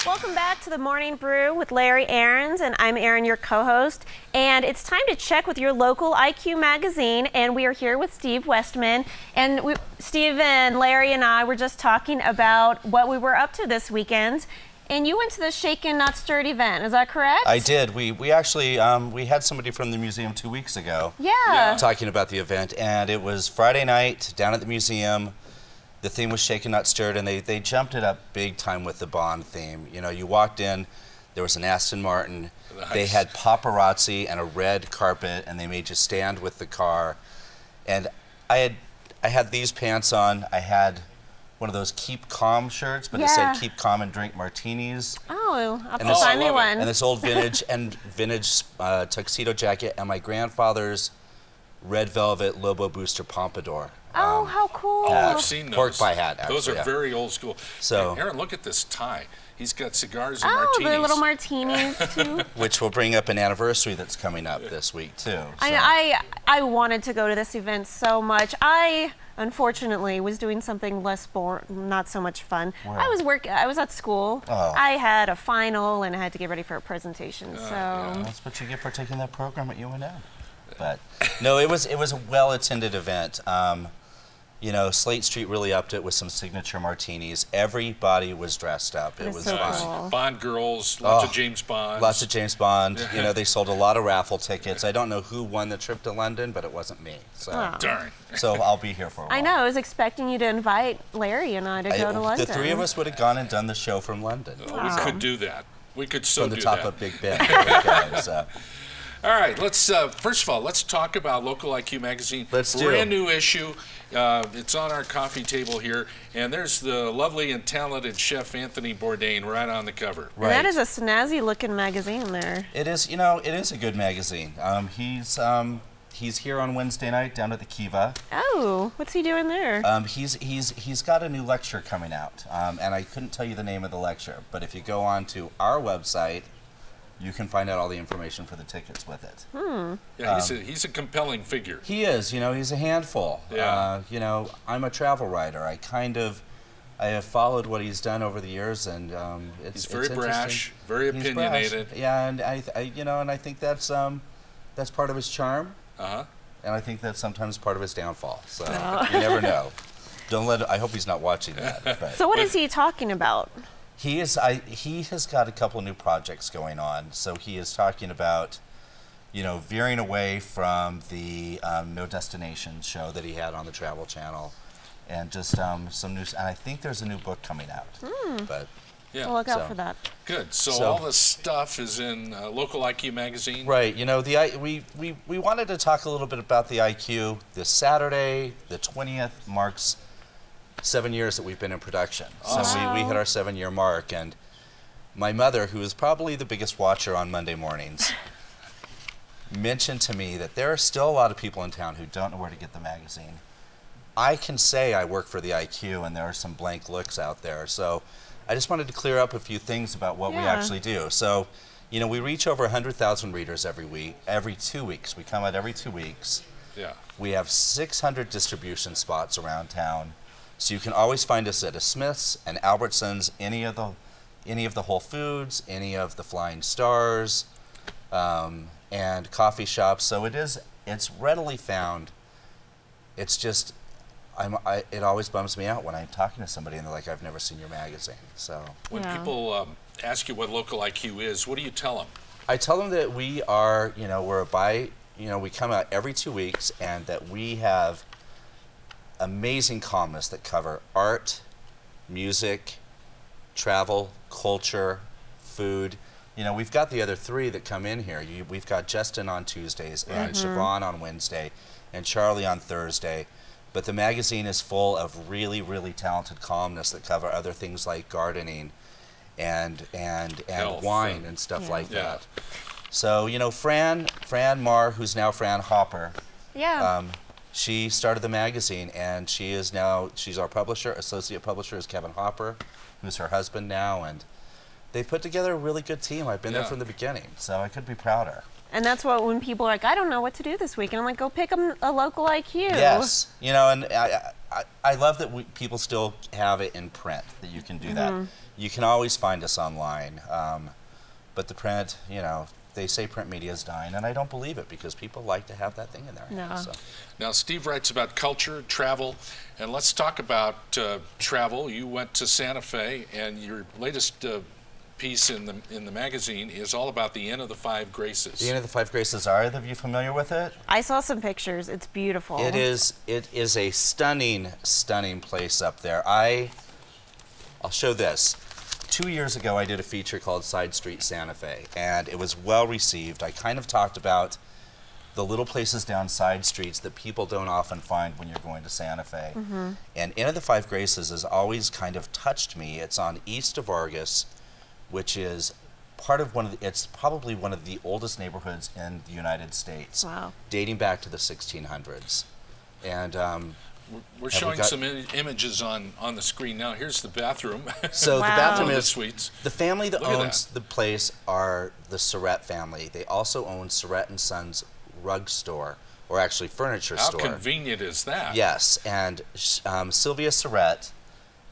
Welcome back to the Morning Brew with Larry Aarons, and I'm Erin, your co-host. And it's time to check with your local IQ magazine, and we are here with Steve Westman. And Steve and Larry and I were just talking about what we were up to this weekend. And you went to the Shaken Not Stirred event, is that correct? I did. We actually we had somebody from the museum 2 weeks ago. Yeah. Talking about the event, and it was Friday night down at the museum. The theme was Shaken Not Stirred, and they jumped it up big time with the Bond theme. You know, you walked in, there was an Aston Martin. Nice. They had paparazzi and a red carpet, and they made you stand with the car. And I had these pants on. I had one of those Keep Calm shirts, but it said Keep Calm and Drink Martinis. Oh, I'll have And to this- find me one. And this old vintage tuxedo jacket, and my grandfather's red velvet Lobo Booster pompadour. Oh, how cool. Oh, I've seen those. Pork pie hat, actually. Those are very old school. So, Aaron, look at this tie. He's got cigars and Oh, martinis. they're little martinis, too. which will bring up an anniversary that's coming up this week, too. So. I wanted to go to this event so much. I, unfortunately, was doing something less not so much fun. Where? I was at school. Oh. I had a final, and I had to get ready for a presentation, so. That's what you get for taking that program at UNM. But, no, it was a well-attended event. You know, Slate Street really upped it with some signature martinis. Everybody was dressed up. It was so fun. cool. Bond girls, lots of James Bonds. Lots of James Bond. You know, they sold a lot of raffle tickets. I don't know who won the trip to London, but it wasn't me. So, Darn. so I'll be here for a while. I know. I was expecting you to invite Larry and I to go to London. The three of us would have gone and done the show from London. We could do that. We could so From the do top that. of Big Ben. Okay, so. All right, let's first of all, let's talk about Local IQ magazine. Let's do. Brand new issue. It's on our coffee table here, and there's the lovely and talented chef Anthony Bourdain right on the cover. And that is a snazzy-looking magazine there. It is, you know, it is a good magazine. He's here on Wednesday night down at the Kiva. Oh, what's he doing there? He's got a new lecture coming out, and I couldn't tell you the name of the lecture, but if you go on to our website, you can find out all the information for the tickets with it. Yeah, he's a compelling figure. He is, you know, he's a handful. Yeah. You know, I'm a travel writer. I have followed what he's done over the years, and He's it's very interesting. brash, very He's opinionated. brash. Yeah, and I think that's part of his charm. Uh-huh. And I think that's sometimes part of his downfall. So you never know. I hope he's not watching that. But. So what is he talking about? He has got a couple of new projects going on. So he is talking about, you know, veering away from the No Destination show that he had on the Travel Channel, and just some new. And I think there's a new book coming out. But Yeah. We'll look out for that. Good. So all the stuff is in Local IQ magazine. Right. You know, we wanted to talk a little bit about the IQ. This Saturday, the 20th, marks 7 years that we've been in production. So we hit our 7-year mark, and my mother, who is probably the biggest watcher on Monday mornings, mentioned to me that there are still a lot of people in town who don't know where to get the magazine. I can say I work for the IQ, and there are some blank looks out there. So I just wanted to clear up a few things about what we actually do. So, you know, we reach over 100,000 readers every 2 weeks. We come out every 2 weeks. Yeah. We have 600 distribution spots around town. So you can always find us at a Smith's, an Albertsons, any of the Whole Foods, any of the Flying Stars, and coffee shops. So it's readily found. It's just, it always bums me out when I'm talking to somebody and they're like, "I've never seen your magazine." So when people ask you what Local IQ is, what do you tell them? I tell them that we are, you know, we come out every 2 weeks, and that we have amazing columnists that cover art, music, travel, culture, food. You know, we've got the other three that come in here. We've got Justin on Tuesdays, and Siobhan on Wednesday, and Charlie on Thursday. But the magazine is full of really, really talented columnists that cover other things like gardening and Health, wine and stuff like that. So, you know, Fran Marr, who's now Fran Hopper, she started the magazine, and she's our publisher. Associate publisher is Kevin Hopper, who's her husband now, and they put together a really good team. I've been there from the beginning, so I could be prouder. And that's what, when people are like, I don't know what to do this week, and I'm like, go pick a local IQ. Yes, you know, and I love that people still have it in print, that you can do that. You can always find us online, but the print, you know, they say print media is dying, and I don't believe it because people like to have that thing in their hands. So. Now, Steve writes about culture, travel, and let's talk about travel. You went to Santa Fe, and your latest piece in the magazine is all about the Inn of the Five Graces. The Inn of the Five Graces. Are either of you familiar with it? I saw some pictures. It's beautiful. It is. It is a stunning, stunning place up there. I'll show this. 2 years ago, I did a feature called Side Street Santa Fe, and it was well received. I kind of talked about the little places down side streets that people don't often find when you're going to Santa Fe. And Inn of the Five Graces has always kind of touched me. It's on east of Argus, which is part of it's probably one of the oldest neighborhoods in the United States, dating back to the 1600s. And we're showing some images on the screen now. Here's the bathroom. So the bathroom is suites. The family that owns the place are the Surratt family. They also own Surratt and Sons rug store, or actually furniture store. How convenient is that? Yes, and Sylvia Surratt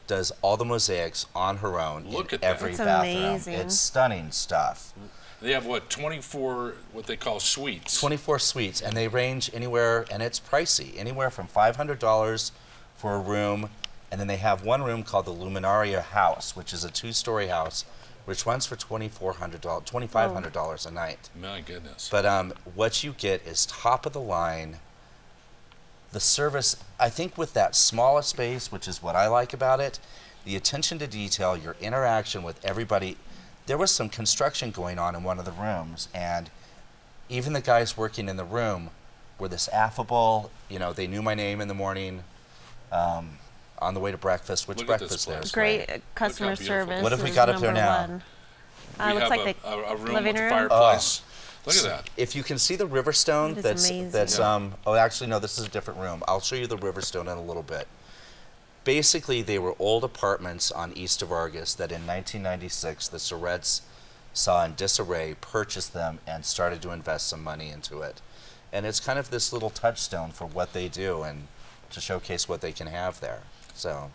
does all the mosaics on her own in every bathroom. Amazing. It's stunning stuff. They have, what, 24, what they call suites? 24 suites, and they range anywhere, and it's pricey, anywhere from $500 for a room, and then they have one room called the Luminaria House, which is a 2-story house, which runs for $2,500 a night. My goodness. But what you get is top of the line. The service, I think with that smallest space, which is what I like about it, the attention to detail, your interaction with everybody. There was some construction going on in one of the rooms, and even the guys working in the room were this affable, you know, they knew my name in the morning on the way to breakfast, which breakfast there's. Great customer service. What have we got up there now? We looks have like a room living with a room. fireplace. Look at that. If you can see the Riverstone, that's amazing. oh, actually no, this is a different room. I'll show you the Riverstone in a little bit. Basically, they were old apartments on east of Argus that in 1996 the Surratts saw in disarray, purchased them, and started to invest some money into it. And it's kind of this little touchstone for what they do and to showcase what they can have there. So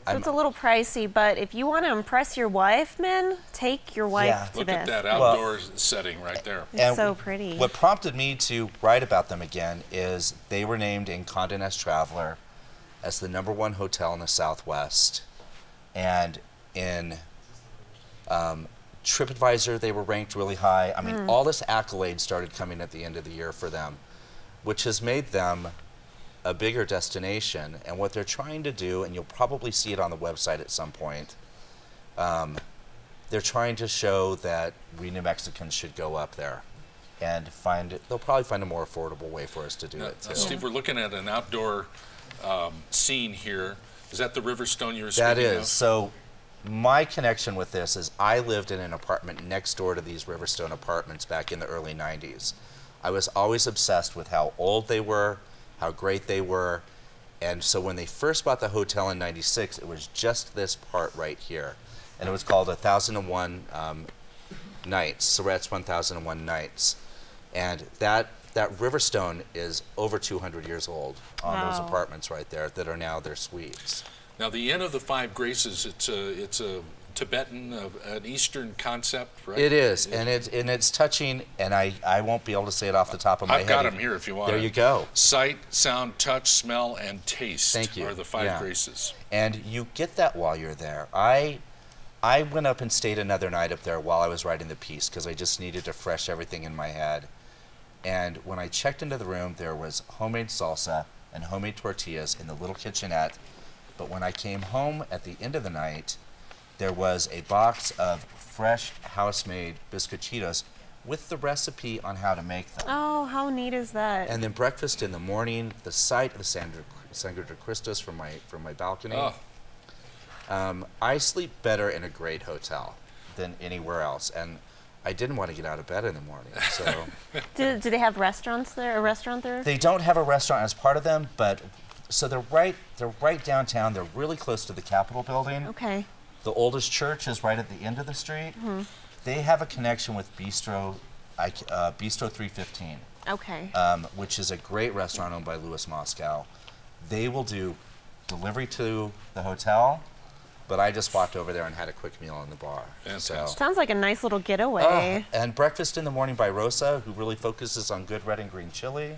it's a little pricey, but if you want to impress your wife, men, take your wife to Look this. at that outdoor setting right there. It's so pretty. What prompted me to write about them again is they were named in Condé Nast Traveler as the #1 hotel in the Southwest, and in TripAdvisor they were ranked really high. I mean, all this accolade started coming at the end of the year for them, which has made them a bigger destination. And what they're trying to do, and you'll probably see it on the website at some point, they're trying to show that we New Mexicans should go up there and they'll probably find a more affordable way for us to do it too. Steve, we're looking at an outdoor scene here. Is that the Riverstone you were speaking of? That is. So my connection with this is I lived in an apartment next door to these Riverstone apartments back in the early 90s. I was always obsessed with how old they were, how great they were, and so when they first bought the hotel in '96, it was just this part right here, and it was called 1001 Nights, Surratt's 1001 Nights, and that Riverstone is over 200 years old on those apartments right there that are now their suites. Now, the Inn of the Five Graces, it's a Tibetan, an Eastern concept, right? It is, and it's touching, and I won't be able to say it off the top of my head. I've got them here if you want. There you go. Sight, sound, touch, smell, and taste. Thank you. Are the five graces. And you get that while you're there. I went up and stayed another night up there while I was writing the piece because I just needed to fresh everything in my head. And when I checked into the room, there was homemade salsa and homemade tortillas in the little kitchenette. But when I came home at the end of the night, there was a box of fresh house-made biscochitos with the recipe on how to make them. Oh, how neat is that? And then breakfast in the morning, the sight of the Sangre de Cristos from my balcony. Oh. I sleep better in a great hotel than anywhere else, and I didn't want to get out of bed in the morning. So do they have restaurants there? A restaurant there? they don't have a restaurant as part of them, but so they're right downtown. They're really close to the Capitol building. Okay. The oldest church is right at the end of the street. They have a connection with Bistro 315. Okay. Which is a great restaurant owned by Louis Moscow. They will do delivery to the hotel, but I just walked over there and had a quick meal in the bar. Fantastic. Sounds like a nice little getaway. And breakfast in the morning by Rosa, who really focuses on good red and green chili.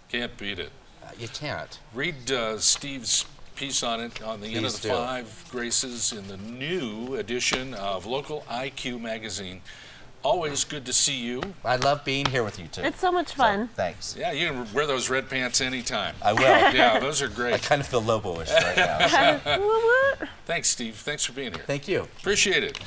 Can't beat it. You can't. Read Steve's piece on it on the Inn of the Please do. Five Graces in the new edition of Local IQ magazine. Always good to see you. I love being here with you too. It's so much fun. So, thanks. Yeah, you can wear those red pants anytime. I will. Yeah, those are I great. kind of feel Lobo-ish right now. So. Woo woo. Thanks, Steve. Thanks for being here. Thank you. Appreciate it.